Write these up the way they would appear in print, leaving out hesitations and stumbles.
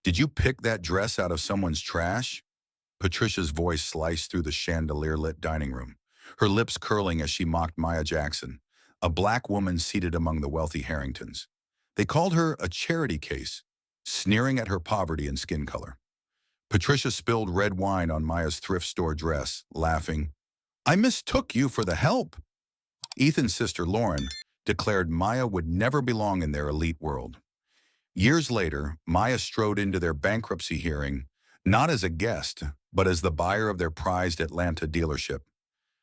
Did you pick that dress out of someone's trash? Patricia's voice sliced through the chandelier-lit dining room, her lips curling as she mocked Maya Jackson, a black woman seated among the wealthy Harringtons. They called her a charity case, sneering at her poverty and skin color. Patricia spilled red wine on Maya's thrift store dress, laughing. I mistook you for the help. Ethan's sister Lauren declared Maya would never belong in their elite world. Years later, Maya strode into their bankruptcy hearing, not as a guest, but as the buyer of their prized Atlanta dealership.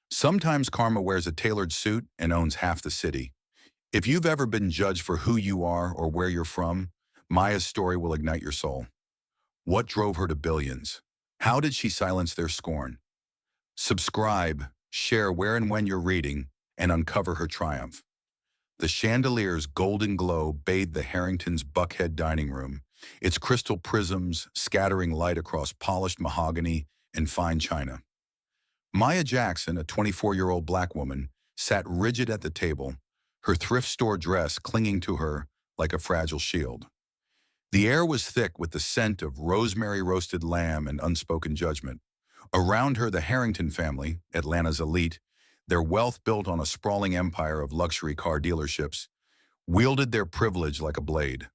Sometimes karma wears a tailored suit and owns half the city. If you've ever been judged for who you are or where you're from, Maya's story will ignite your soul. What drove her to billions? How did she silence their scorn? Subscribe, share where and when you're reading, and uncover her triumph. The chandelier's golden glow bathed the Harringtons' Buckhead dining room, its crystal prisms scattering light across polished mahogany and fine china. Maya Jackson, a 24-year-old black woman, sat rigid at the table, her thrift store dress clinging to her like a fragile shield. The air was thick with the scent of rosemary roasted lamb and unspoken judgment. Around her, the Harrington family, Atlanta's elite, their wealth built on a sprawling empire of luxury car dealerships, wielded their privilege like a blade.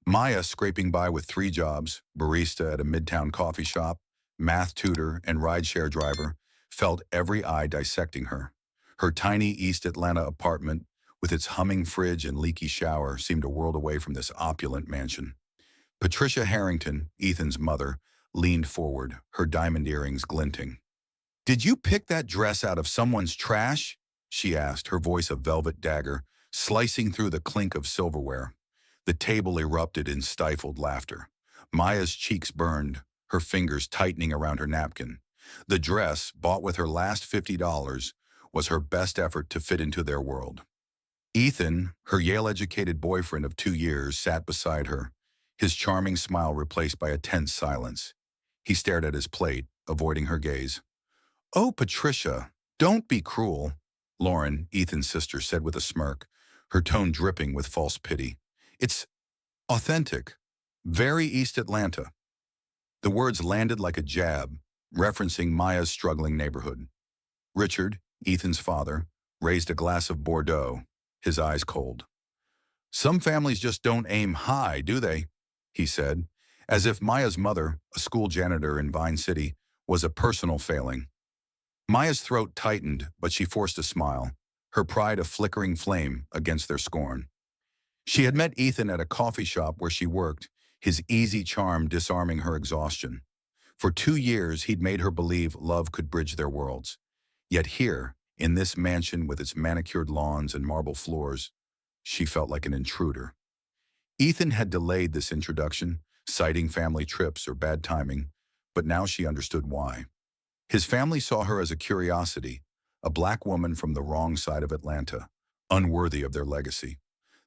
Maya, scraping by with 3 jobs, barista at a midtown coffee shop, math tutor, and rideshare driver, felt every eye dissecting her. Her tiny East Atlanta apartment, with its humming fridge and leaky shower, seemed a world away from this opulent mansion. Patricia Harrington, Ethan's mother, leaned forward, her diamond earrings glinting. Did you pick that dress out of someone's trash? She asked, her voice a velvet dagger, slicing through the clink of silverware. The table erupted in stifled laughter. Maya's cheeks burned, her fingers tightening around her napkin. The dress, bought with her last $50, was her best effort to fit into their world. Ethan, her Yale-educated boyfriend of 2 years, sat beside her, his charming smile replaced by a tense silence. He stared at his plate, avoiding her gaze. Oh, Patricia, don't be cruel, Lauren, Ethan's sister, said with a smirk, her tone dripping with false pity. It's authentic, very East Atlanta. The words landed like a jab, referencing Maya's struggling neighborhood. Richard, Ethan's father, raised a glass of Bordeaux, his eyes cold. Some families just don't aim high, do they? He said, as if Maya's mother, a school janitor in Vine City, was a personal failing. Maya's throat tightened, but she forced a smile, her pride a flickering flame against their scorn. She had met Ethan at a coffee shop where she worked, his easy charm disarming her exhaustion. For 2 years, he'd made her believe love could bridge their worlds. Yet here, in this mansion with its manicured lawns and marble floors, she felt like an intruder. Ethan had delayed this introduction, citing family trips or bad timing, but now she understood why. His family saw her as a curiosity, a black woman from the wrong side of Atlanta, unworthy of their legacy.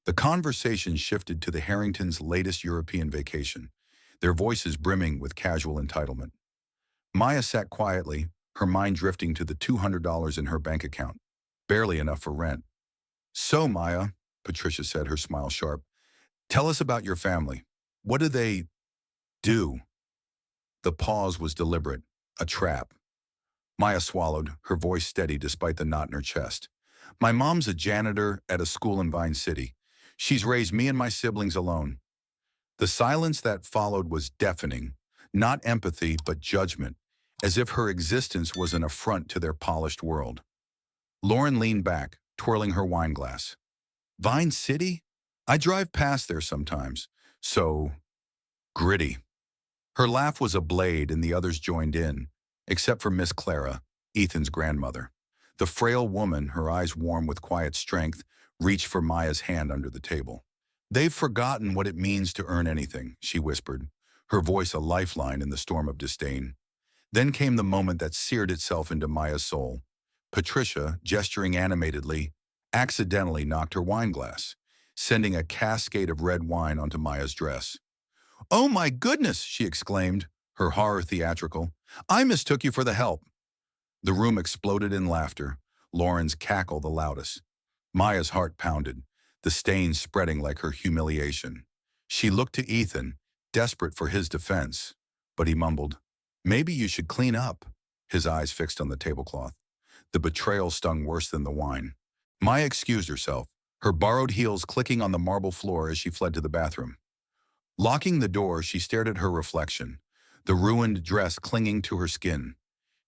The conversation shifted to the Harringtons' latest European vacation, their voices brimming with casual entitlement. Maya sat quietly, her mind drifting to the $200 in her bank account, barely enough for rent. So, Maya, Patricia said, her smile sharp, tell us about your family. What do they do? The pause was deliberate, a trap. Maya swallowed, her voice steady despite the knot in her chest. My mom's a janitor at a school in Vine City. She's raised me and my siblings alone. The silence that followed was deafening, not empathy but judgment, as if her existence was an affront to their polished world. Lauren leaned back, twirling her wine glass. Vine City? I drive past there sometimes. So gritty. Her laugh was a blade and the others joined in, except for Miss Clara, Ethan's grandmother. The frail woman, her eyes warm with quiet strength, reached for Maya's hand under the table. They've forgotten what it means to earn anything, she whispered, her voice a lifeline in the storm of disdain. Then came the moment that seared itself into Maya's soul. Patricia, gesturing animatedly, accidentally knocked her wine glass, sending a cascade of red wine onto Maya's dress. Oh my goodness, she exclaimed, her horror theatrical. I mistook you for the help. The room exploded in laughter, Lauren's cackle the loudest. Maya's heart pounded, the stains spreading like her humiliation. She looked to Ethan, desperate for his defense, but he mumbled, "Maybe you should clean up," his eyes fixed on the tablecloth. The betrayal stung worse than the wine. Maya excused herself, her borrowed heels clicking on the marble floor as she fled to the bathroom. Locking the door, she stared at her reflection, the ruined dress clinging to her skin.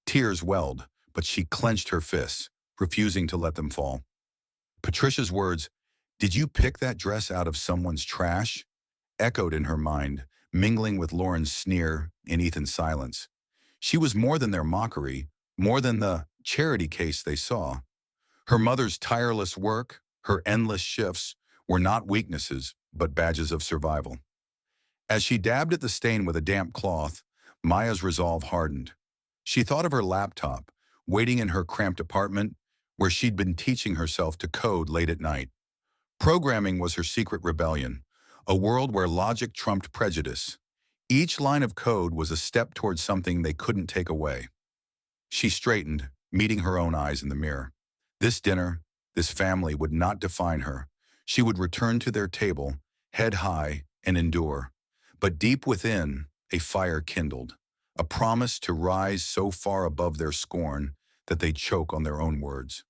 Tears welled, but she clenched her fists, refusing to let them fall. Patricia's words, "Did you pick that dress out of someone's trash?" echoed in her mind, mingling with Lauren's sneer and Ethan's silence. She was more than their mockery, more than the charity case they saw. Her mother's tireless work, her endless shifts, were not weaknesses, but badges of survival. As she dabbed at the stain with a damp cloth, Maya's resolve hardened. She thought of her laptop, waiting in her cramped apartment, where she'd been teaching herself to code late at night. Programming was her secret rebellion, a world where logic trumped prejudice. Each line of code was a step towards something they couldn't take away. She straightened, meeting her own eyes in the mirror. This dinner, this family would not define her. She would return to their table, head high, and endure. But deep within, a fire kindled, a promise to rise so far above their scorn that they'd choke on their own words.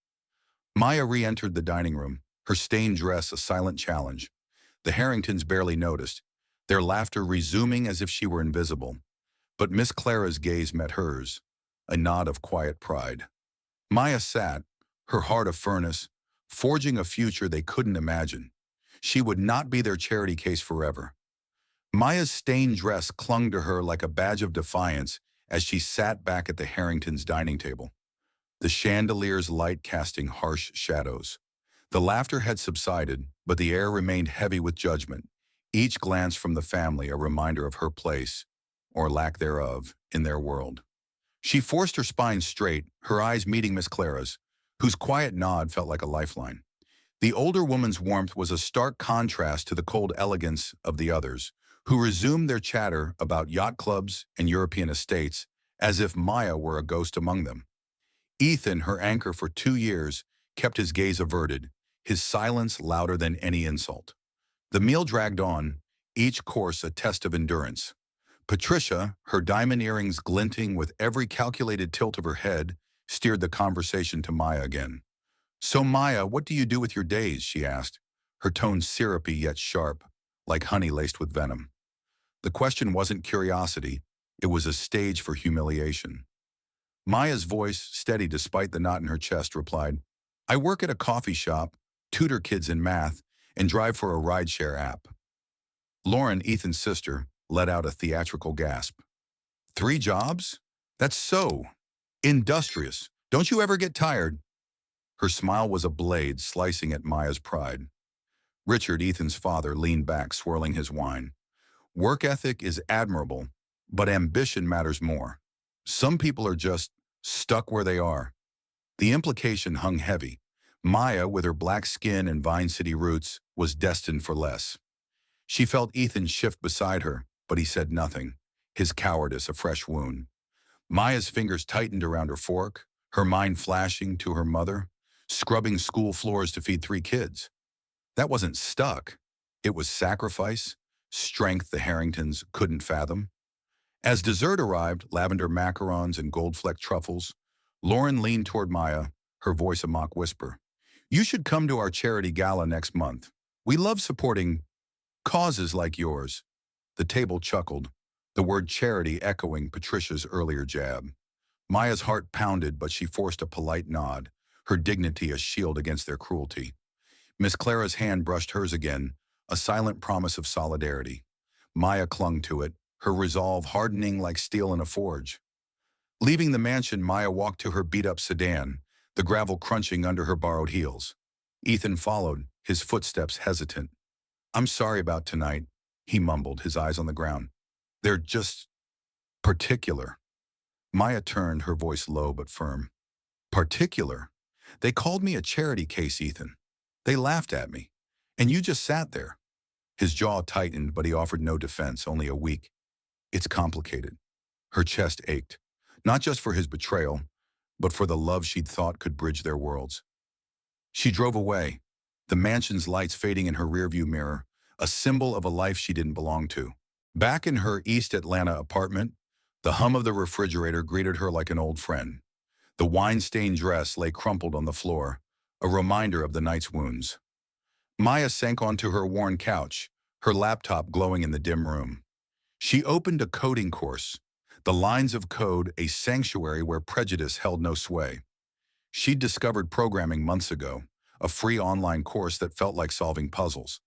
Maya re-entered the dining room, her stained dress a silent challenge. The Harringtons barely noticed, their laughter resuming as if she were invisible. But Miss Clara's gaze met hers, a nod of quiet pride. Maya sat, her heart a furnace, forging a future they couldn't imagine. She would not be their charity case forever. Maya's stained dress clung to her like a badge of defiance as she sat back at the Harringtons' dining table, the chandelier's light casting harsh shadows. The laughter had subsided, but the air remained heavy with judgment, each glance from the family a reminder of her place, or lack thereof, in their world. She forced her spine straight, her eyes meeting Miss Clara's, whose quiet nod felt like a lifeline. The older woman's warmth was a stark contrast to the cold elegance of the others, who resumed their chatter about yacht clubs and European estates as if Maya were a ghost among them. Ethan, her anchor for 2 years, kept his gaze averted, his silence louder than any insult. The meal dragged on, each course a test of endurance. Patricia, her diamond earrings glinting with every calculated tilt of her head, steered the conversation to Maya again. "So Maya, what do you do with your days?" she asked, her tone syrupy yet sharp, like honey laced with venom. The question wasn't curiosity, it was a stage for humiliation. Maya's voice, steady despite the knot in her chest, replied, "I work at a coffee shop, tutor kids in math, and drive for a rideshare app." Lauren, Ethan's sister, let out a theatrical gasp. "3 jobs? That's so industrious. Don't you ever get tired?" Her smile was a blade slicing at Maya's pride. Richard, Ethan's father, leaned back, swirling his wine. "Work ethic is admirable, but ambition matters more. Some people are just stuck where they are." The implication hung heavy. Maya, with her black skin and Vine City roots, was destined for less. She felt Ethan shift beside her, but he said nothing, his cowardice a fresh wound. Maya's fingers tightened around her fork, her mind flashing to her mother, scrubbing school floors to feed 3 kids. That wasn't stuck. It was sacrifice, strength the Harringtons couldn't fathom. As dessert arrived, lavender macarons and gold-flecked truffles, Lauren leaned toward Maya, her voice a mock whisper. "You should come to our charity gala next month. We love supporting causes like yours." The table chuckled, the word charity echoing Patricia's earlier jab. Maya's heart pounded, but she forced a polite nod, her dignity a shield against their cruelty. Miss Clara's hand brushed hers again, a silent promise of solidarity. Maya clung to it, her resolve hardening like steel in a forge. Leaving the mansion, Maya walked to her beat-up sedan, the gravel crunching under her borrowed heels. Ethan followed, his footsteps hesitant. "I'm sorry about tonight," he mumbled, his eyes on the ground. "They're just particular." Maya turned, her voice low but firm. "Particular? They called me a charity case, Ethan. They laughed at me. And you just sat there." His jaw tightened, but he offered no defense, only a weak, "It's complicated." Her chest ached, not just for his betrayal, but for the love she'd thought could bridge their worlds. She drove away, the mansion's lights fading in her rearview mirror, a symbol of a life she didn't belong to. Back in her East Atlanta apartment, the hum of the refrigerator greeted her like an old friend. The wine-stained dress lay crumpled on the floor, a reminder of the night's wounds. Maya sank onto her worn couch, her laptop glowing in the dim room. She opened a coding course, The Lines of Code, a sanctuary where prejudice held no sway. She'd discovered programming months ago, a free online course that felt like solving puzzles.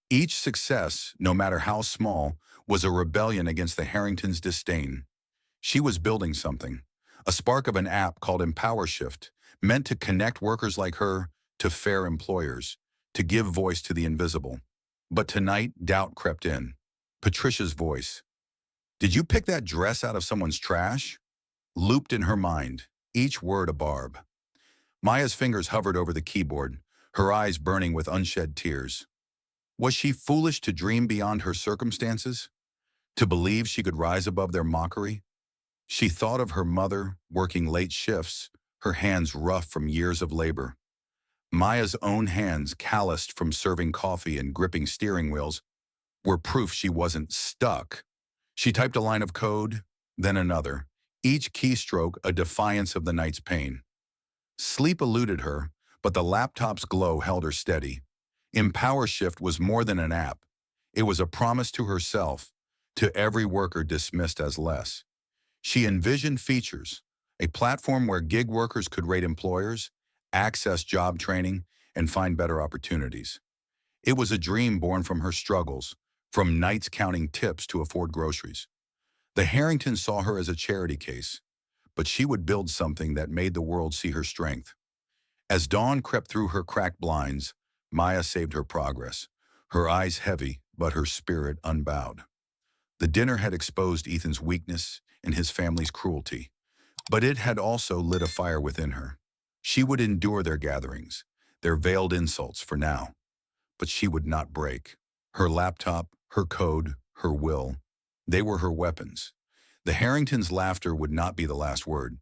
Each success, no matter how small, was a rebellion against the Harringtons' disdain. She was building something, a spark of an app called EmpowerShift, meant to connect workers like her to fair employers, to give voice to the invisible. But tonight, doubt crept in. Patricia's voice. "Did you pick that dress out of someone's trash?" Looped in her mind, each word a barb. Maya's fingers hovered over the keyboard, her eyes burning with unshed tears. Was she foolish to dream beyond her circumstances? To believe she could rise above their mockery? She thought of her mother, working late shifts, her hands rough from years of labor. Maya's own hands, calloused from serving coffee and gripping steering wheels, were proof she wasn't stuck. She typed a line of code, then another, each keystroke a defiance of the night's pain. Sleep eluded her, but the laptop's glow held her steady. EmpowerShift was more than an app. It was a promise to herself, to every worker dismissed as less. She envisioned features, a platform where gig workers could rate employers, access job training, and find better opportunities. It was a dream born from her struggles, from nights counting tips to afford groceries. The Harringtons saw her as a charity case, but she would build something that made the world see her strength. As dawn crept through her cracked blinds, Maya saved her progress, her eyes heavy, but her spirit unbowed. The dinner had exposed Ethan's weakness and his family's cruelty, but it had also lit a fire within her. She would endure their gatherings, their veiled insults for now, but she would not break. Her laptop, her code, her will, they were her weapons. The Harringtons' laughter would not be the last word.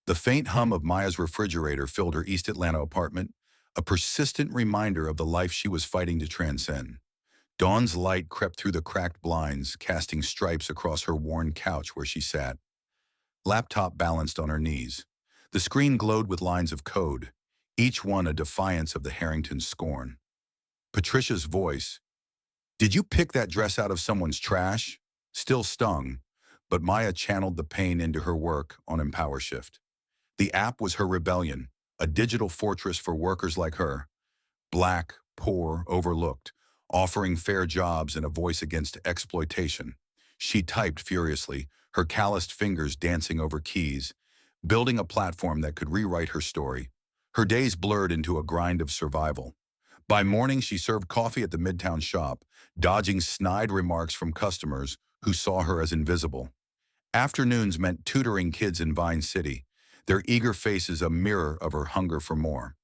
The faint hum of Maya's refrigerator filled her East Atlanta apartment, a persistent reminder of the life she was fighting to transcend. Dawn's light crept through the cracked blinds, casting stripes across her worn couch where she sat. Laptop balanced on her knees. The screen glowed with lines of code, each one a defiance of the Harrington's scorn. Patricia's voice, "Did you pick that dress out of someone's trash?" still stung, but Maya channeled the pain into her work on EmpowerShift. The app was her rebellion, a digital fortress for workers like her, black, poor, overlooked, offering fair jobs and a voice against exploitation. She typed furiously, her calloused fingers dancing over keys, building a platform that could rewrite her story. Her days blurred into a grind of survival. By morning, she served coffee at the Midtown shop, dodging snide remarks from customers who saw her as invisible. Afternoons meant tutoring kids in Vine City, their eager faces a mirror of her hunger for more.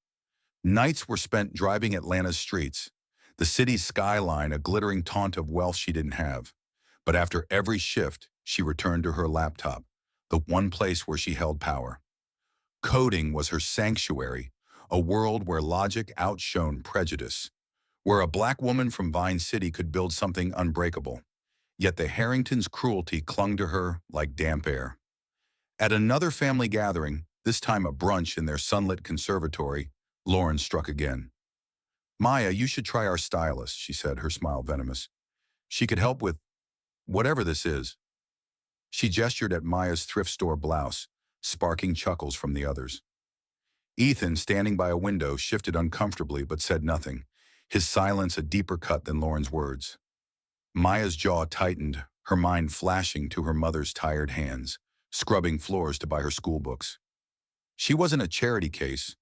Nights were spent driving Atlanta's streets, the city's skyline a glittering taunt of wealth she didn't have. But after every shift, she returned to her laptop, the one place where she held power. Coding was her sanctuary, a world where logic outshone prejudice, where a black woman from Vine City could build something unbreakable. Yet the Harringtons' cruelty clung to her like damp air. At another family gathering, this time a brunch in their sunlit conservatory, Lauren struck again. "Maya, you should try our stylist," she said, her smile venomous. "She could help with whatever this is." She gestured at Maya's thrift store blouse, sparking chuckles from the others. Ethan, standing by a window, shifted uncomfortably but said nothing, his silence a deeper cut than Lauren's words. Maya's jaw tightened, her mind flashing to her mother's tired hands, scrubbing floors to buy her school books. She wasn't a charity case.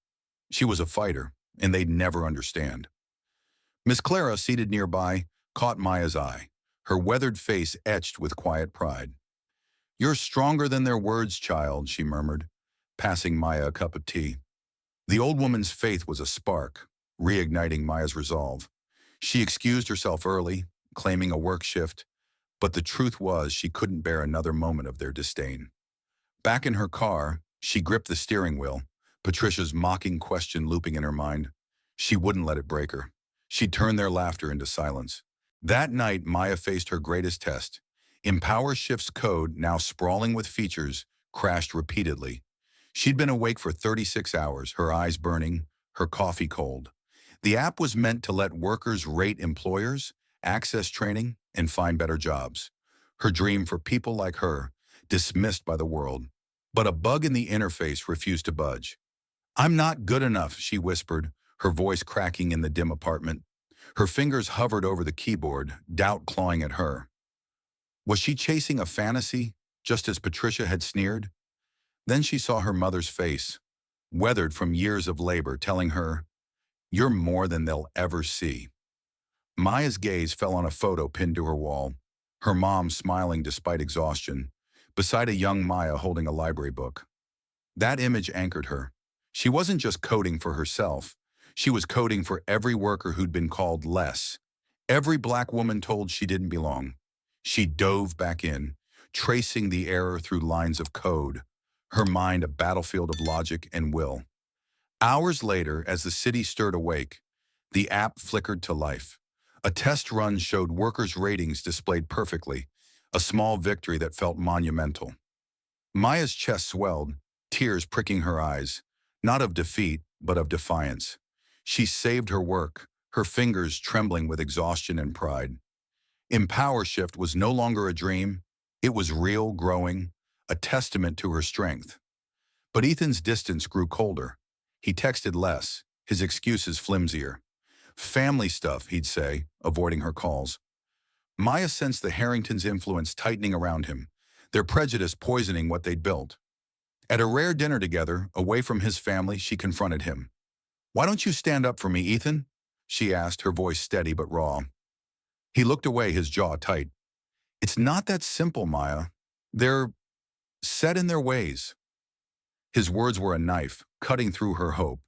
She was a fighter, and they'd never understand. Miss Clara, seated nearby, caught Maya's eye, her weathered face etched with quiet pride. "You're stronger than their words, child," she murmured, passing Maya a cup of tea. The old woman's faith was a spark, reigniting Maya's resolve. She excused herself early, claiming a work shift, but the truth was she couldn't bear another moment of their disdain. Back in her car, she gripped the steering wheel, Patricia's mocking question looping in her mind. She wouldn't let it break her. She'd turn their laughter into silence. That night, Maya faced her greatest test. Empower Shift's code, now sprawling with features, crashed repeatedly. She'd been awake for 36 hours, her eyes burning, her coffee cold. The app was meant to let workers rate employers, access training, and find better jobs. Her dream for people like her, dismissed by the world. But a bug in the interface refused to budge. "I'm not good enough," she whispered, her voice cracking in the dim apartment. Her fingers hovered over the keyboard, doubt clawing at her. Was she chasing a fantasy, just as Patricia had sneered? Then she saw her mother's face, weathered from years of labor, telling her, "You're more than they'll ever see." Maya's gaze fell on a photo pinned to her wall, her mom smiling despite exhaustion, beside a young Maya holding a library book. That image anchored her. She wasn't just coding for herself. She was coding for every worker who'd been called less, every black woman told she didn't belong. She dove back in, tracing the error through lines of code, her mind a battlefield of logic and will. Hours later, as the city stirred awake, the app flickered to life. A test run showed workers' ratings displayed perfectly, a small victory that felt monumental. Maya's chest swelled, tears pricking her eyes, not of defeat, but of defiance. She saved her work, her fingers trembling with exhaustion and pride. Empower Shift was no longer a dream. It was real, growing, a testament to her strength. But Ethan's distance grew colder. He texted less, his excuses flimsier. Family stuff, he'd say, avoiding her calls. Maya sensed the Harringtons' influence tightening around him, their prejudice poisoning what they'd built. At a rare dinner together, away from his family, she confronted him. "Why don't you stand up for me, Ethan?" she asked, her voice steady but raw. He looked away, his jaw tight. "It's not that simple, Maya. They're set in their ways." His words were a knife, cutting through her hope.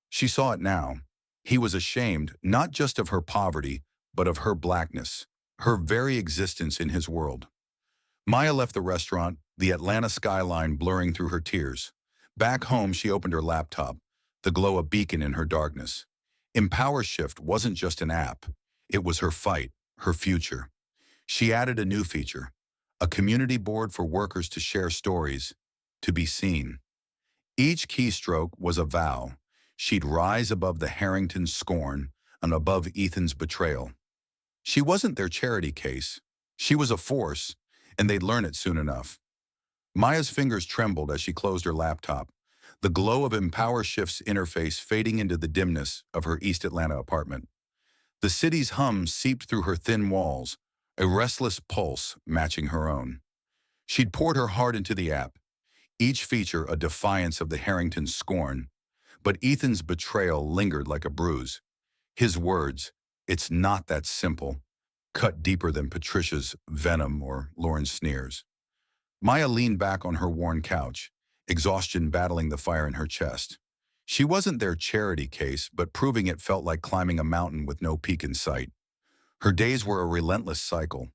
She saw it now. He was ashamed, not just of her poverty, but of her blackness, her very existence in his world. Maya left the restaurant, the Atlanta skyline blurring through her tears. Back home, she opened her laptop, the glow a beacon in her darkness. Empower Shift wasn't just an app. It was her fight, her future. She added a new feature, a community board for workers to share stories, to be seen. Each keystroke was a vow. She'd rise above the Harrington's scorn and above Ethan's betrayal. She wasn't their charity case. She was a force, and they'd learn it soon enough. Maya's fingers trembled as she closed her laptop, the glow of Empower Shift's interface fading into the dimness of her East Atlanta apartment. The city's hum seeped through her thin walls, a restless pulse matching her own. She'd poured her heart into the app, each feature a defiance of the Harrington's scorn, but Ethan's betrayal lingered like a bruise. His words, "It's not that simple," cut deeper than Patricia's venom or Lauren's sneers. Maya leaned back on her worn couch, exhaustion battling the fire in her chest. She wasn't their charity case, but proving it felt like climbing a mountain with no peak in sight. Her days were a relentless cycle,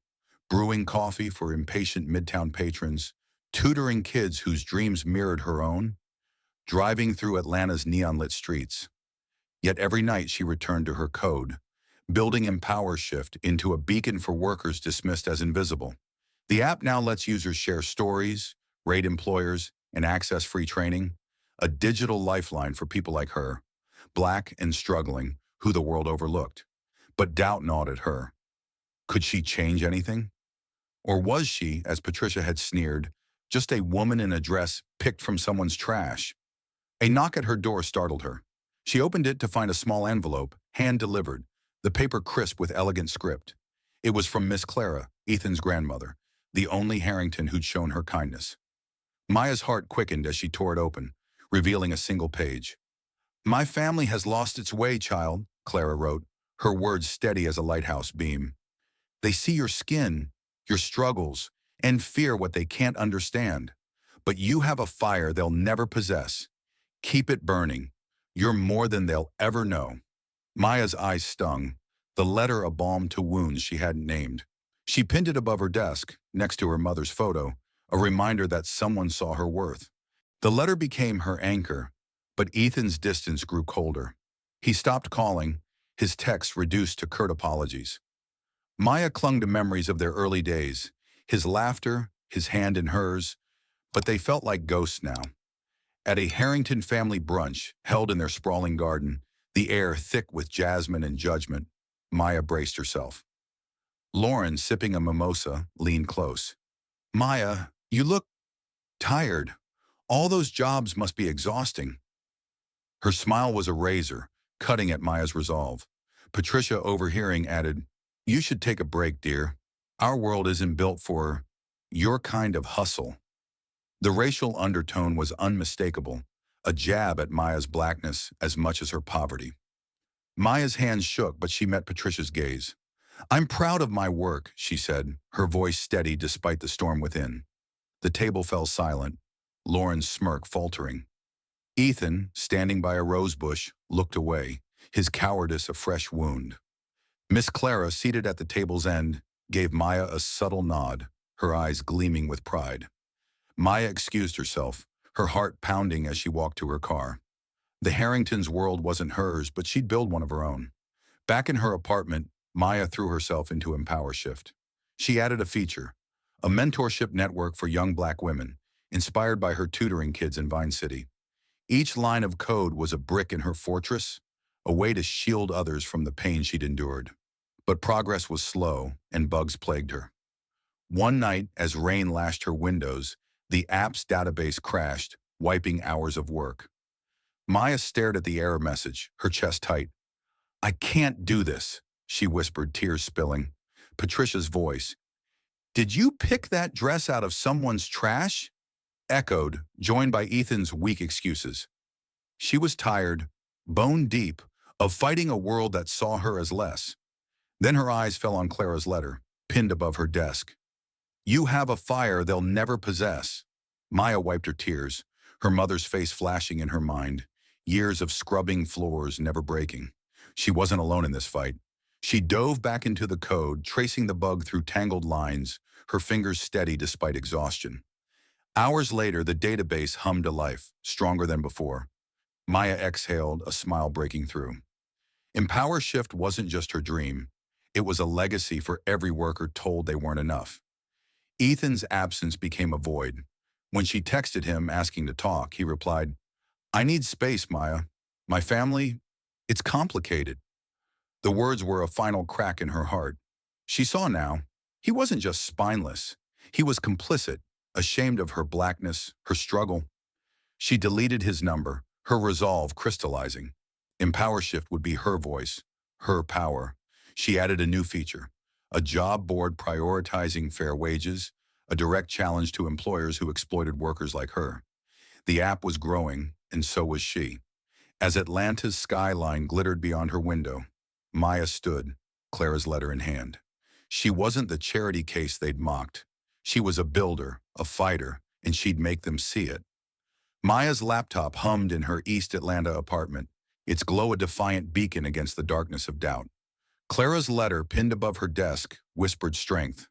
brewing coffee for impatient Midtown patrons, tutoring kids whose dreams mirrored her own, driving through Atlanta's neon-lit streets. Yet every night she returned to her code, building Empower Shift into a beacon for workers dismissed as invisible. The app now lets users share stories, rate employers, and access free training, a digital lifeline for people like her, black and struggling, who the world overlooked. But doubt gnawed at her. Could she change anything? Or was she, as Patricia had sneered, just a woman in a dress picked from someone's trash? A knock at her door startled her. She opened it to find a small envelope, hand-delivered, the paper crisp with elegant script. It was from Miss Clara, Ethan's grandmother, the only Harrington who'd shown her kindness. Maya's heart quickened as she tore it open, revealing a single page. "My family has lost its way, child," Clara wrote, her words steady as a lighthouse beam. "They see your skin, your struggles, and fear what they can't understand. But you have a fire they'll never possess. Keep it burning. You're more than they'll ever know." Maya's eyes stung, the letter a balm to wounds she hadn't named. She pinned it above her desk, next to her mother's photo, a reminder that someone saw her worth. The letter became her anchor, but Ethan's distance grew colder. He stopped calling, his texts reduced to curt apologies. Maya clung to memories of their early days, his laughter, his hand in hers, but they felt like ghosts now. At a Harrington family brunch held in their sprawling garden, the air thick with jasmine and judgment, Maya braced herself. Lauren, sipping a mimosa, leaned close. Maya, you look tired. All those jobs must be exhausting. Her smile was a razor, cutting at Maya's resolve. Patricia, overhearing, added, You should take a break, dear. Our world isn't built for your kind of hustle. The racial undertone was unmistakable, a jab at Maya's blackness as much as her poverty. Maya's hands shook, but she met Patricia's gaze. I'm proud of my work, she said, her voice steady despite the storm within. The table fell silent, Lauren's smirk faltering. Ethan, standing by a rosebush, looked away, his cowardice a fresh wound. Miss Clara, seated at the table's end, gave Maya a subtle nod, her eyes gleaming with pride. Maya excused herself, her heart pounding as she walked to her car. The Harringtons' world wasn't hers, but she'd build one of her own. Back in her apartment, Maya threw herself into Empower Shift. She added a feature, a mentorship network for young black women, inspired by her tutoring kids in Vine City. Each line of code was a brick in her fortress, a way to shield others from the pain she'd endured. But progress was slow, and bugs plagued her. One night, as rain lashed her windows, the app's database crashed, wiping hours of work. Maya stared at the error message, her chest tight. I can't do this, she whispered, tears spilling. Patricia's voice. Did you pick that dress out of someone's trash? Echoed, joined by Ethan's weak excuses. She was tired, bone deep, of fighting a world that saw her as less. Then her eyes fell on Clara's letter, pinned above her desk. You have a fire they'll never possess. Maya wiped her tears, her mother's face flashing in her mind, years of scrubbing floors never breaking. She wasn't alone in this fight. She dove back into the code, tracing the bug through tangled lines, her fingers steady despite exhaustion. Hours later, the database hummed to life, stronger than before. Maya exhaled, a smile breaking through. Empower Shift wasn't just her dream. It was a legacy for every worker told they weren't enough. Ethan's absence became a void. When she texted him asking to talk, he replied, I need space, Maya. My family, it's complicated. The words were a final crack in her heart. She saw now, he wasn't just spineless. He was complicit, ashamed of her blackness, her struggle. She deleted his number, her resolve crystallizing. Empower Shift would be her voice, her power. She added a new feature, a job board prioritizing fair wages, a direct challenge to employers who exploited workers like her. The app was growing, and so was she. As Atlanta's skyline glittered beyond her window, Maya stood, Clara's letter in hand. She wasn't the charity case they'd mocked. She was a builder, a fighter, and she'd make them see it. Maya's laptop hummed in her East Atlanta apartment, its glow a defiant beacon against the darkness of doubt. Clara's letter, pinned above her desk, whispered strength.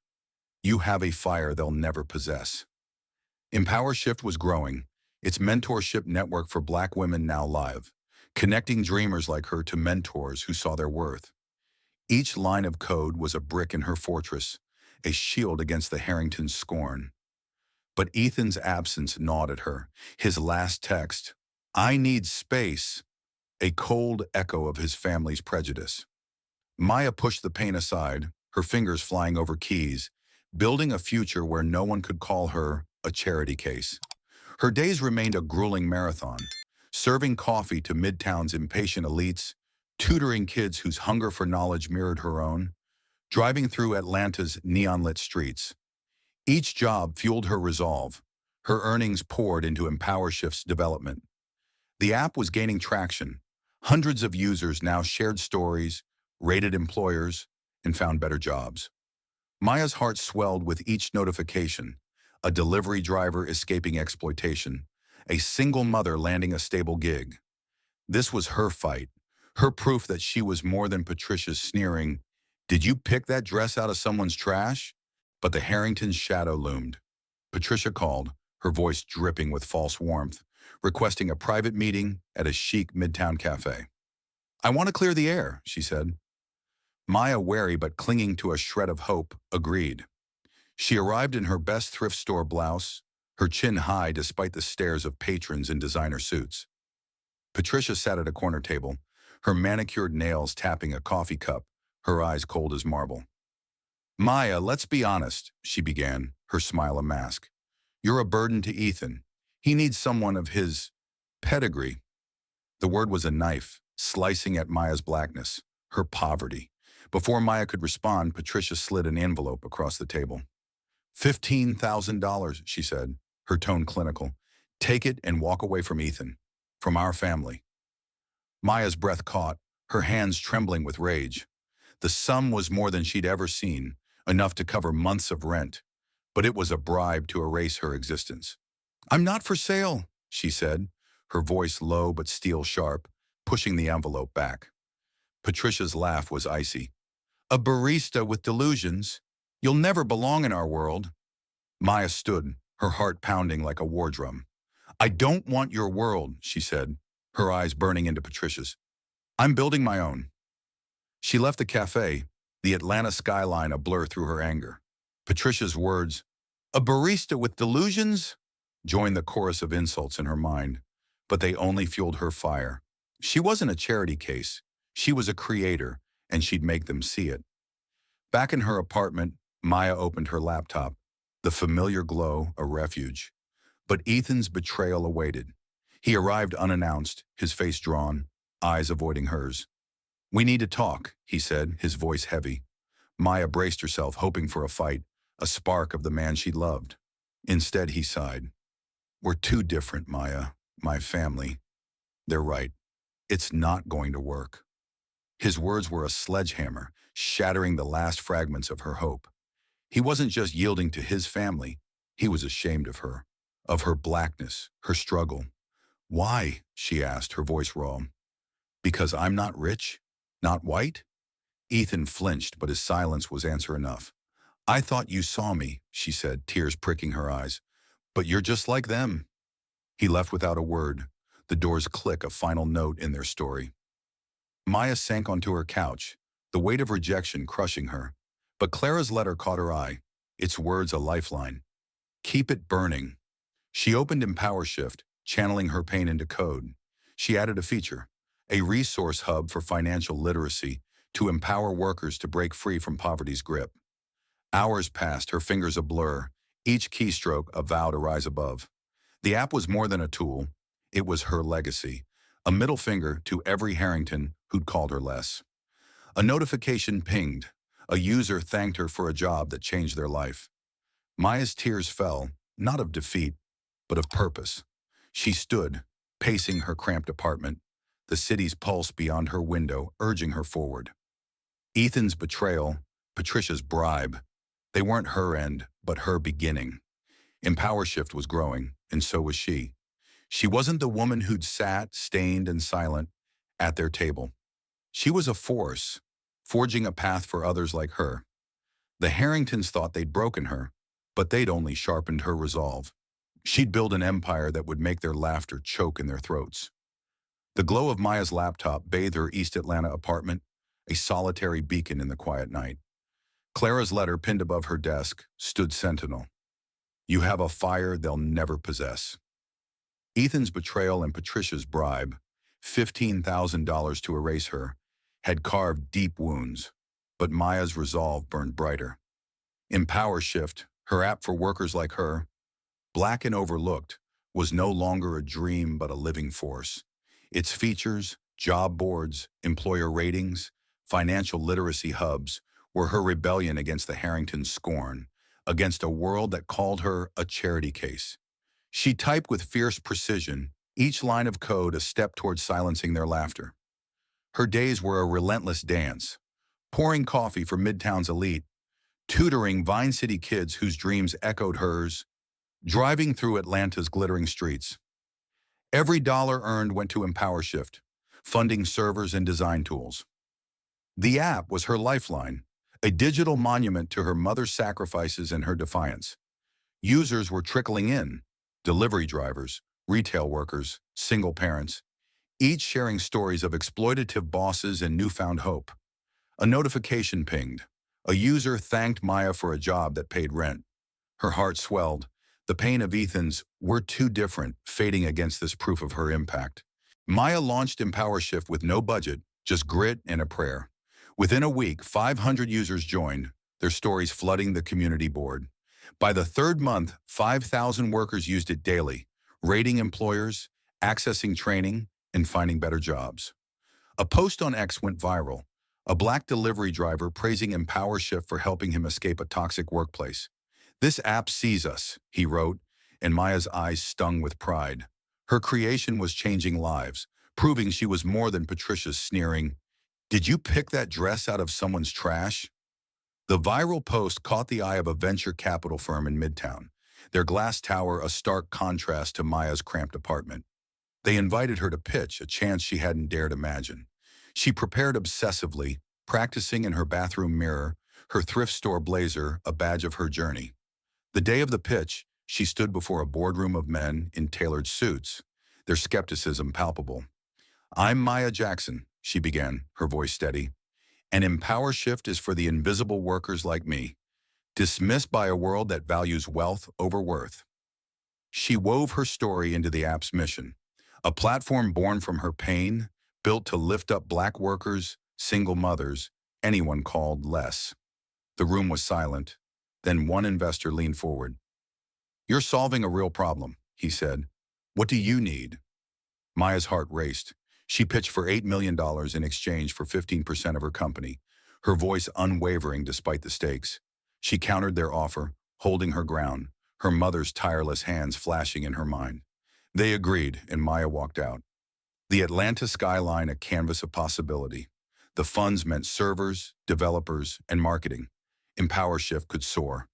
You have a fire they'll never possess. Empower Shift was growing, its mentorship network for black women now live, connecting dreamers like her to mentors who saw their worth. Each line of code was a brick in her fortress, a shield against the Harrington's scorn. But Ethan's absence gnawed at her, his last text, I need space, a cold echo of his family's prejudice. Maya pushed the pain aside, her fingers flying over keys, building a future where no one could call her a charity case. Her days remained a grueling marathon, serving coffee to Midtown's impatient elites, tutoring kids whose hunger for knowledge mirrored her own, driving through Atlanta's neon-lit streets. Each job fueled her resolve. Her earnings poured into Empower Shift's development. The app was gaining traction. Hundreds of users now shared stories, rated employers, and found better jobs. Maya's heart swelled with each notification, a delivery driver escaping exploitation, a single mother landing a stable gig. This was her fight, her proof that she was more than Patricia's sneering, did you pick that dress out of someone's trash? But the Harrington's shadow loomed. Patricia called, her voice dripping with false warmth, requesting a private meeting at a chic Midtown cafe. I want to clear the air, she said. Maya, wary but clinging to a shred of hope, agreed. She arrived in her best thrift store blouse, her chin high despite the stares of patrons in designer suits. Patricia sat at a corner table, her manicured nails tapping a coffee cup, her eyes cold as marble. Maya, let's be honest, she began, her smile a mask. You're a burden to Ethan. He needs someone of his pedigree. The word was a knife, slicing at Maya's blackness, her poverty. Before Maya could respond, Patricia slid an envelope across the table. $15,000, she said, her tone clinical. Take it and walk away from Ethan, from our family. Maya's breath caught, her hands trembling with rage. The sum was more than she'd ever seen, enough to cover months of rent, but it was a bribe to erase her existence. I'm not for sale, she said, her voice low but steel sharp, pushing the envelope back. Patricia's laugh was icy. A barista with delusions. You'll never belong in our world. Maya stood, her heart pounding like a war drum. I don't want your world, she said, her eyes burning into Patricia's. I'm building my own. She left the cafe, the Atlanta skyline a blur through her anger. Patricia's words, a barista with delusions, joined the chorus of insults in her mind, but they only fueled her fire. She wasn't a charity case. She was a creator, and she'd make them see it. Back in her apartment, Maya opened her laptop, the familiar glow a refuge. But Ethan's betrayal awaited. He arrived unannounced, his face drawn, eyes avoiding hers. We need to talk, he said, his voice heavy. Maya braced herself, hoping for a fight, a spark of the man she loved. Instead, he sighed. We're too different, Maya, my family. They're right. It's not going to work. His words were a sledgehammer, shattering the last fragments of her hope. He wasn't just yielding to his family. He was ashamed of her blackness, her struggle. Why? She asked, her voice raw. Because I'm not rich? Not white? Ethan flinched, but his silence was answer enough. I thought you saw me, she said, tears pricking her eyes. But you're just like them. He left without a word, the door's click a final note in their story. Maya sank onto her couch, the weight of rejection crushing her. But Clara's letter caught her eye, its words a lifeline. Keep it burning. She opened EmpowerShift, channeling her pain into code. She added a feature, a resource hub for financial literacy to empower workers to break free from poverty's grip. Hours passed, her fingers a blur, each keystroke a vow to rise above. The app was more than a tool. It was her legacy, a middle finger to every Harrington who'd called her less. A notification pinged. A user thanked her for a job that changed their life. Maya's tears fell, not of defeat, but of purpose. She stood, pacing her cramped apartment, the city's pulse beyond her window urging her forward. Ethan's betrayal, Patricia's bribe, they weren't her end, but her beginning. EmpowerShift was growing, and so was she. She wasn't the woman who'd sat, stained and silent, at their table. She was a force, forging a path for others like her. The Harringtons thought they'd broken her, but they'd only sharpened her resolve. She'd build an empire that would make their laughter choke in their throats. The glow of Maya's laptop bathed her East Atlanta apartment, a solitary beacon in the quiet night. Clara's letter pinned above her desk stood sentinel. You have a fire they'll never possess. Ethan's betrayal and Patricia's bribe, $15,000 to erase her, had carved deep wounds, but Maya's resolve burned brighter. EmpowerShift, her app for workers like her, black and overlooked, was no longer a dream but a living force. Its features, job boards, employer ratings, financial literacy hubs were her rebellion against the Harrington's scorn, against a world that called her a charity case. She typed with fierce precision, each line of code a step toward silencing their laughter. Her days were a relentless dance, pouring coffee for Midtown's elite, tutoring Vine City kids whose dreams echoed hers, driving through Atlanta's glittering streets. Every dollar earned went to EmpowerShift, funding servers and design tools. The app was her lifeline, a digital monument to her mother's sacrifices and her defiance. Users were trickling in, delivery drivers, retail workers, single parents, each sharing stories of exploitative bosses and newfound hope. A notification pinged. A user thanked Maya for a job that paid rent. Her heart swelled. The pain of Ethan's "we're too different" fading against this proof of her impact. Maya launched Empower Shift with no budget, just grit and a prayer. Within a week, 500 users joined, their stories flooding the community board. By the third month, 5,000 workers used it daily, rating employers, accessing training, and finding better jobs. A post on X went viral. A black delivery driver praising Empower Shift for helping him escape a toxic workplace. "This app sees us," he wrote, and Maya's eyes stung with pride. Her creation was changing lives, proving she was more than Patricia's sneering, "Did you pick that dress out of someone's trash?" The viral post caught the eye of a venture capital firm in Midtown, their glass tower a stark contrast to Maya's cramped apartment. They invited her to pitch, a chance she hadn't dared imagine. She prepared obsessively, practicing in her bathroom mirror, her thrift store blazer a badge of her journey. The day of the pitch, she stood before a boardroom of men in tailored suits, their skepticism palpable. "I'm Maya Jackson," she began, her voice steady. "An Empower Shift is for the invisible workers like me, dismissed by a world that values wealth over worth." She wove her story into the app's mission, a platform born from her pain, built to lift up black workers, single mothers, anyone called less. The room was silent. Then one investor leaned forward. "You're solving a real problem," he said. "What do you need?" Maya's heart raced. She pitched for $8 million in exchange for 15% of her company, her voice unwavering despite the stakes. She countered their offer, holding her ground, her mother's tireless hands flashing in her mind. They agreed, and Maya walked out. The Atlanta skyline a canvas of possibility. The funds meant servers, developers, and marketing. Empower Shift could soar.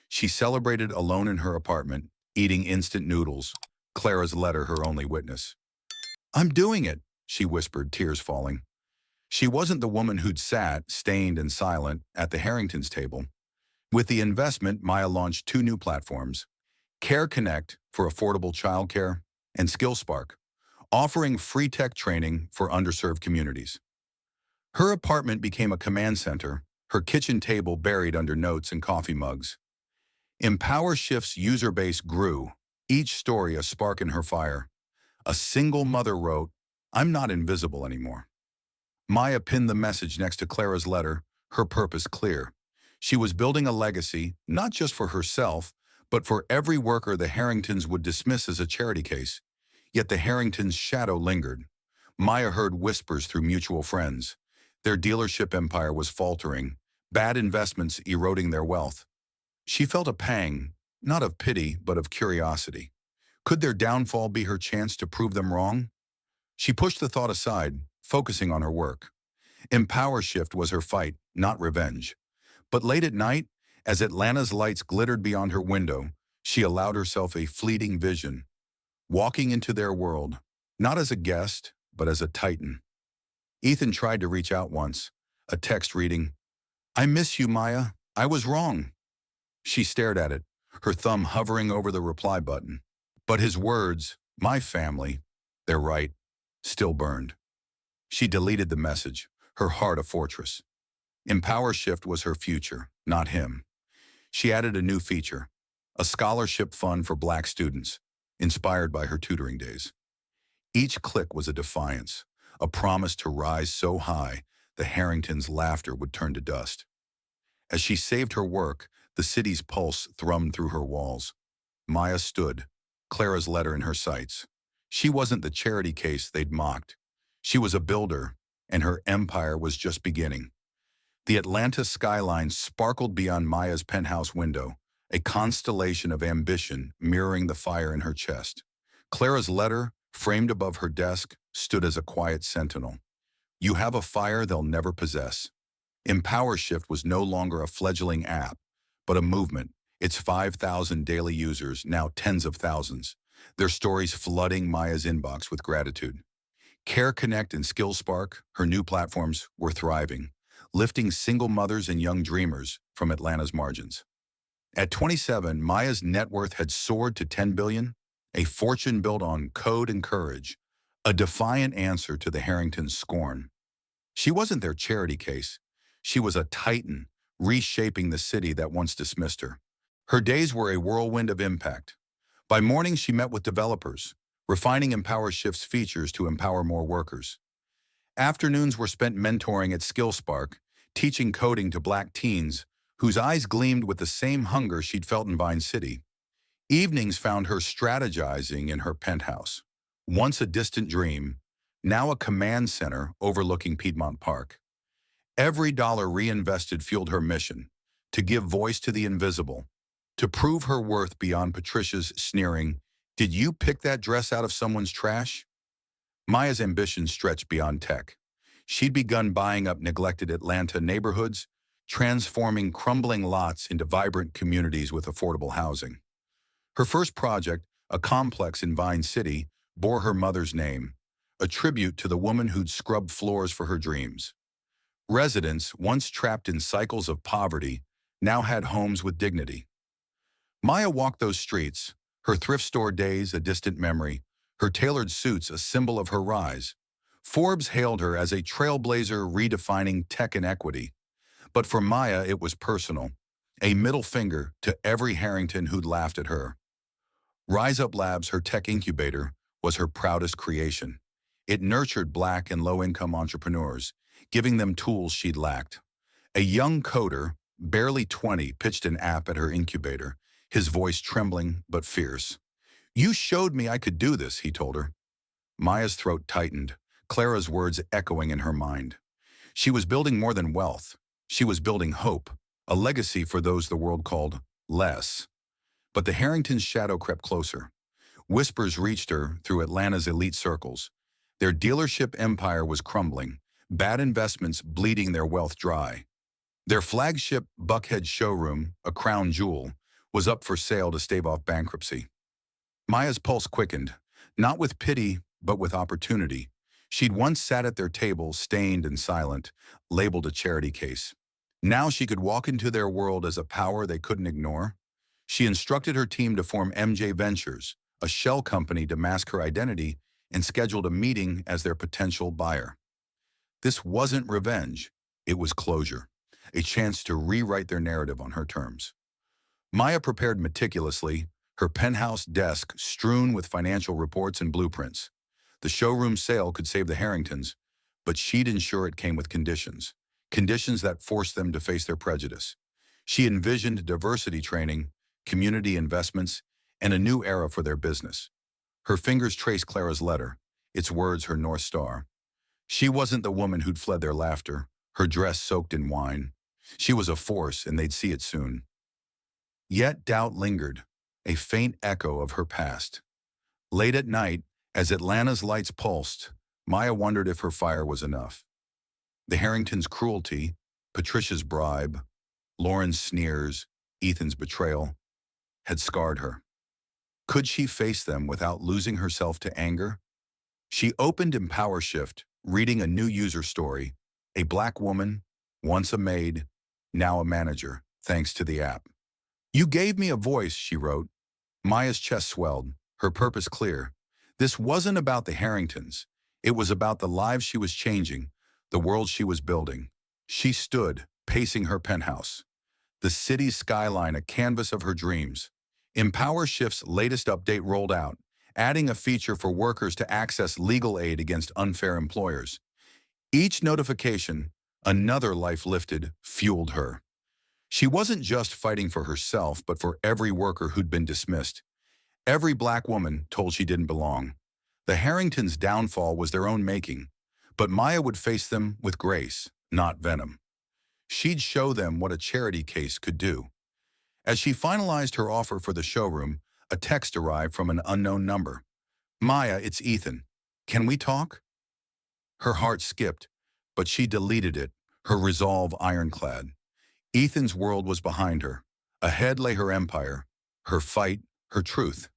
She celebrated alone in her apartment, eating instant noodles, Clara's letter her only witness. "I'm doing it," she whispered, tears falling. She wasn't the woman who'd sat, stained and silent, at the Harrington's table. With the investment, Maya launched two new platforms, Care Connect for affordable childcare and SkillSpark, offering free tech training for underserved communities. Her apartment became a command center, her kitchen table buried under notes and coffee mugs. Empower Shift's user base grew, each story a spark in her fire. A single mother wrote, "I'm not invisible anymore." Maya pinned the message next to Clara's letter, her purpose clear. She was building a legacy, not just for herself, but for every worker the Harringtons would dismiss as a charity case. Yet the Harringtons' shadow lingered. Maya heard whispers through mutual friends. Their dealership empire was faltering, bad investments eroding their wealth. She felt a pang, not of pity, but of curiosity. Could their downfall be her chance to prove them wrong? She pushed the thought aside, focusing on her work. Empower Shift was her fight, not revenge. But late at night, as Atlanta's lights glittered beyond her window, she allowed herself a fleeting vision. Walking into their world, not as a guest, but as a titan. Ethan tried to reach out once, a text reading, "I miss you, Maya. I was wrong." She stared at it, her thumb hovering over the reply button. But his words, "my family, they're right," still burned. She deleted the message, her heart a fortress. Empower Shift was her future, not him. She added a new feature, a scholarship fund for Black students, inspired by her tutoring days. Each click was a defiance, a promise to rise so high the Harringtons' laughter would turn to dust. As she saved her work, the city's pulse thrummed through her walls. Maya stood, Clara's letter in her sights. She wasn't the charity case they'd mocked. She was a builder, and her empire was just beginning. The Atlanta skyline sparkled beyond Maya's penthouse window, a constellation of ambition mirroring the fire in her chest. Clara's letter, framed above her desk, stood as a quiet sentinel. "You have a fire they'll never possess." Empower Shift was no longer a fledgling app, but a movement, its 5,000 daily users, now tens of thousands, their stories flooding Maya's inbox with gratitude. Care Connect and SkillSpark, her new platforms, were thriving, lifting single mothers and young dreamers from Atlanta's margins. At 27, Maya's net worth had soared to $10 billion, a fortune built on code and courage, a defiant answer to the Harringtons' scorn. She wasn't their charity case. She was a titan, reshaping the city that once dismissed her. Her days were a whirlwind of impact. By morning, she met with developers, refining Empower Shift's features to empower more workers. Afternoons were spent mentoring at SkillSpark, teaching coding to Black teens whose eyes gleamed with the same hunger she'd felt in Vine City. Evenings found her strategizing in her penthouse. Once a distant dream, now a command center overlooking Piedmont Park. Every dollar reinvested fueled her mission, to give voice to the invisible, to prove her worth beyond Patricia's sneering, "Did you pick that dress out of someone's trash?" Maya's ambition stretched beyond tech. She'd begun buying up neglected Atlanta neighborhoods, transforming crumbling lots into vibrant communities with affordable housing. Her first project, a complex in Vine City, bore her mother's name, a tribute to the woman who'd scrubbed floors for her dreams. Residents, once trapped in cycles of poverty, now had homes with dignity. Maya walked those streets, her thrift store days a distant memory, her tailored suits a symbol of her rise. Forbes hailed her as a trailblazer redefining tech inequity. But for Maya, it was personal, a middle finger to every Harrington who'd laughed at her. Rise Up Labs, her tech incubator, was her proudest creation. It nurtured Black and low-income entrepreneurs, giving them tools she'd lacked. A young coder, barely 20, pitched an app at her incubator, his voice trembling but fierce. "You showed me I could do this," he told her. Maya's throat tightened, Clara's words echoing in her mind. She was building more than wealth. She was building hope, a legacy for those the world called less. But the Harringtons' shadow crept closer. Whispers reached her through Atlanta's elite circles. Their dealership empire was crumbling, bad investments bleeding their wealth dry. Their flagship Buckhead showroom, a crown jewel, was up for sale to stave off bankruptcy. Maya's pulse quickened, not with pity, but with opportunity. She'd once sat at their table, stained and silent, labeled a charity case. Now she could walk into their world as a power they couldn't ignore. She instructed her team to form MJ Ventures, a shell company to mask her identity, and scheduled a meeting as their potential buyer. This wasn't revenge, it was closure, a chance to rewrite their narrative on her terms. Maya prepared meticulously, her penthouse desk strewn with financial reports and blueprints. The showroom sale could save the Harringtons, but she'd ensure it came with conditions that forced them to face their prejudice. She envisioned diversity training, community investments, and a new era for their business. Her fingers traced Clara's letter, its words her North Star. She wasn't the woman who'd fled their laughter, her dress soaked in wine. She was a force, and they'd see it soon. Yet doubt lingered, a faint echo of her past. Late at night, as Atlanta's lights pulsed, Maya wondered if her fire was enough. The Harringtons' cruelty, Patricia's bribe, Lauren's sneers, Ethan's betrayal, had scarred her. Could she face them without losing herself to anger? She opened Empower Shift, reading a new user story, a Black woman, once a maid, now a manager, thanks to the app. "You gave me a voice," she wrote. Maya's chest swelled, her purpose clear. This wasn't about the Harringtons. It was about the lives she was changing, the world she was building. She stood, pacing her penthouse. The city's skyline a canvas of her dreams. Empower Shift's latest update rolled out, adding a feature for workers to access legal aid against unfair employers. Each notification, another life lifted, fueled her. She wasn't just fighting for herself, but for every worker who'd been dismissed. Every Black woman told she didn't belong. The Harringtons' downfall was their own making, but Maya would face them with grace, not venom. She'd show them what a charity case could do. As she finalized her offer for the showroom, a text arrived from an unknown number. "Maya, it's Ethan. Can we talk?" Her heart skipped, but she deleted it, her resolve ironclad. Ethan's world was behind her. Ahead lay her empire, her fight, her truth.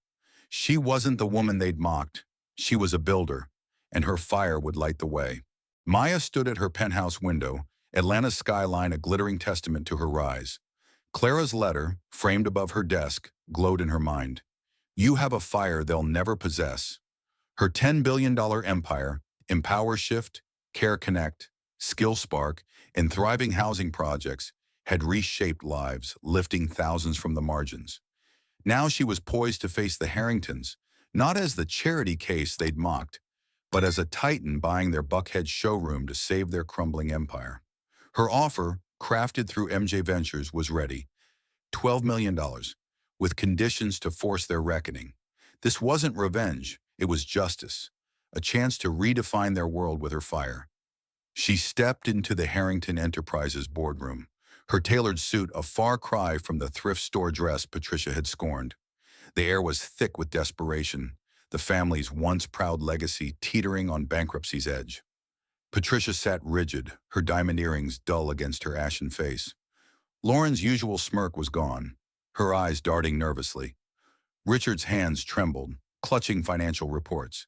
She wasn't the woman they'd mocked. She was a builder, and her fire would light the way. Maya stood at her penthouse window, Atlanta's skyline a glittering testament to her rise. Clara's letter, framed above her desk, glowed in her mind. "You have a fire they'll never possess." Her $10 billion empire, Empower Shift, Care Connect, SkillSpark, and thriving housing projects had reshaped lives, lifting thousands from the margins. Now she was poised to face the Harringtons, not as the charity case they'd mocked, but as a titan buying their Buckhead showroom to save their crumbling empire. Her offer, crafted through MJ Ventures, was ready. $12 million, dollars, with conditions to force their reckoning. This wasn't revenge, it was justice, a chance to redefine their world with her fire. She stepped into the Harrington Enterprises boardroom, her tailored suit a far cry from the thrift store dress Patricia had scorned. The air was thick with desperation, the family's once proud legacy teetering on bankruptcy's edge. Patricia sat rigid, her diamond earrings dull against her ashen face. Lauren's usual smirk was gone, her eyes darting nervously. Richard's hands trembled, clutching financial reports.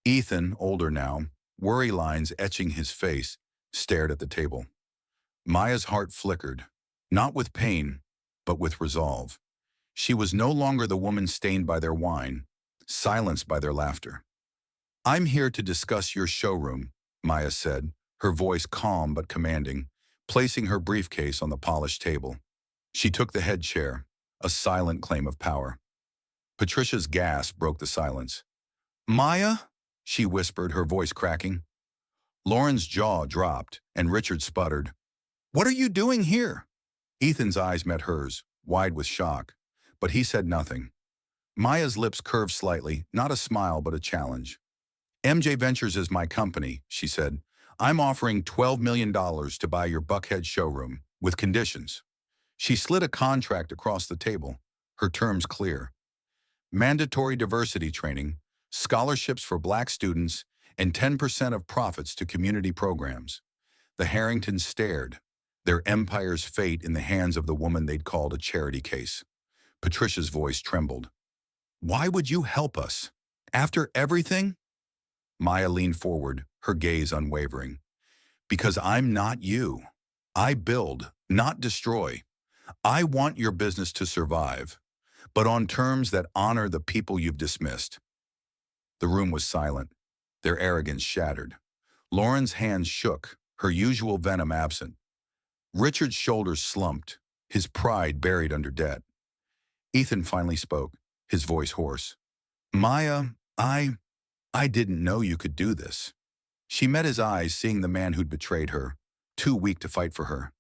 Ethan, older now, worry lines etching his face, stared at the table. Maya's heart flickered, not with pain, but with resolve. She was no longer the woman stained by their wine, silenced by their laughter. "I'm here to discuss your showroom," Maya said, her voice calm but commanding, placing her briefcase on the polished table. She took the head chair, a silent claim of power. Patricia's gasp broke the silence. "Maya?" she whispered, her voice cracking. Lauren's jaw dropped, and Richard sputtered, "What are you doing here?" Ethan's eyes met hers, wide with shock, but he said nothing. Maya's lips curved slightly, not a smile but a challenge. "MJ Ventures is my company," she said. "I'm offering $12 million to buy your Buckhead showroom, with conditions." She slid a contract across the table, her terms clear. Mandatory diversity training, scholarships for Black students, and 10% of profits to community programs. The Harringtons stared, their empire's fate in the hands of the woman they'd called a charity case. Patricia's voice trembled. "Why would you help us? After everything?" Maya leaned forward, her gaze unwavering. "Because I'm not you. I build, not destroy. I want your business to survive, but on terms that honor the people you've dismissed." The room was silent, their arrogance shattered. Lauren's hands shook, her usual venom absent. Richard's shoulders slumped, his pride buried under debt. Ethan finally spoke, his voice hoarse. "Maya, I didn't know you could do this." She met his eyes, seeing the man who'd betrayed her, too weak to fight for her.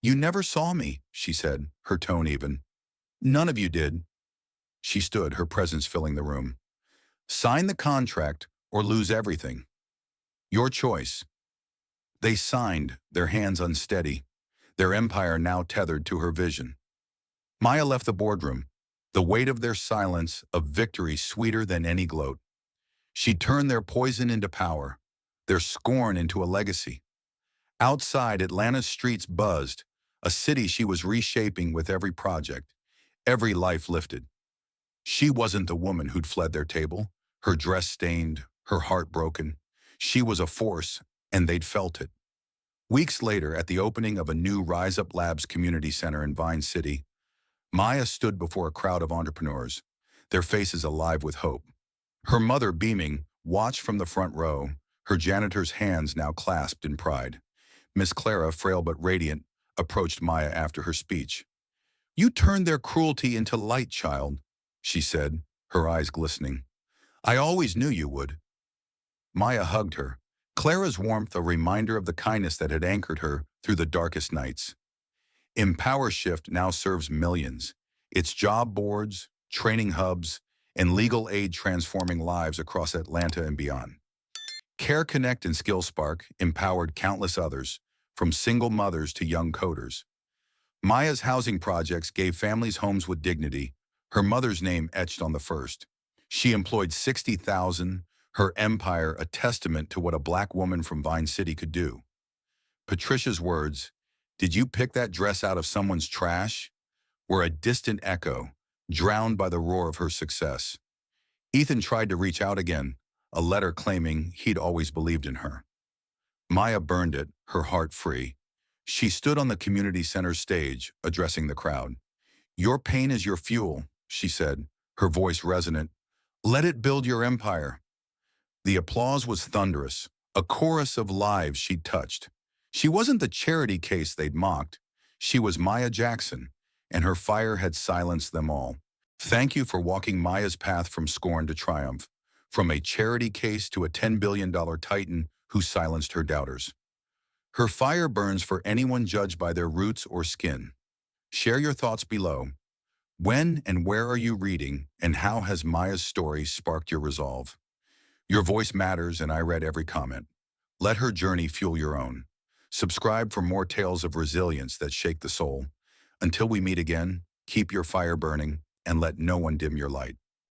"You never saw me," she said, her tone even. "None of you did." She stood, her presence filling the room. "Sign the contract or lose everything. Your choice." They signed, their hands unsteady, their empire now tethered to her vision. Maya left the boardroom, the weight of their silence a victory sweeter than any gloat. She turned their poison into power, their scorn into a legacy. Outside, Atlanta's streets buzzed, a city she was reshaping with every project, every life lifted. She wasn't the woman who'd fled their table, her dress stained, her heart broken. She was a force, and they'd felt it. Weeks later, at the opening of a new Rise Up Labs community center in Vine City, Maya stood before a crowd of entrepreneurs, their faces alive with hope. Her mother, beaming, watched from the front row, her janitor's hands now clasped in pride. Miss Clara, frail but radiant, approached Maya after her speech. "You turned their cruelty into light, child," she said, her eyes glistening. "I always knew you would." Maya hugged her, Clara's warmth a reminder of the kindness that had anchored her through the darkest nights. Empower Shift now serves millions, its job boards, training hubs, and legal aid transforming lives across Atlanta and beyond. Care Connect and SkillSpark empowered countless others, from single mothers to young coders. Maya's housing projects gave families homes with dignity, her mother's name etched on the first. She employed 60,000, her empire a testament to what a Black woman from Vine City could do. Patricia's words, "Did you pick that dress out of someone's trash?" were a distant echo, drowned by the roar of her success. Ethan tried to reach out again, a letter claiming he'd always believed in her. Maya burned it, her heart free. She stood on the community center stage, addressing the crowd. "Your pain is your fuel," she said, her voice resonant. "Let it build your empire." The applause was thunderous, A chorus of lives she'd touched. She wasn't the charity case they'd mocked. She was Maya Jackson, and her fire had silenced them all. Thank you for walking Maya's path from scorn to triumph, from a charity case to a $10 billion titan who silenced her doubters. Her fire burns for anyone judged by their roots or skin. Share your thoughts below. When and where are you reading, and how has Maya's story sparked your resolve? Your voice matters, and I read every comment. Let her journey fuel your own. Subscribe for more tales of resilience that shake the soul. Until we meet again, keep your fire burning and let no one dim your light.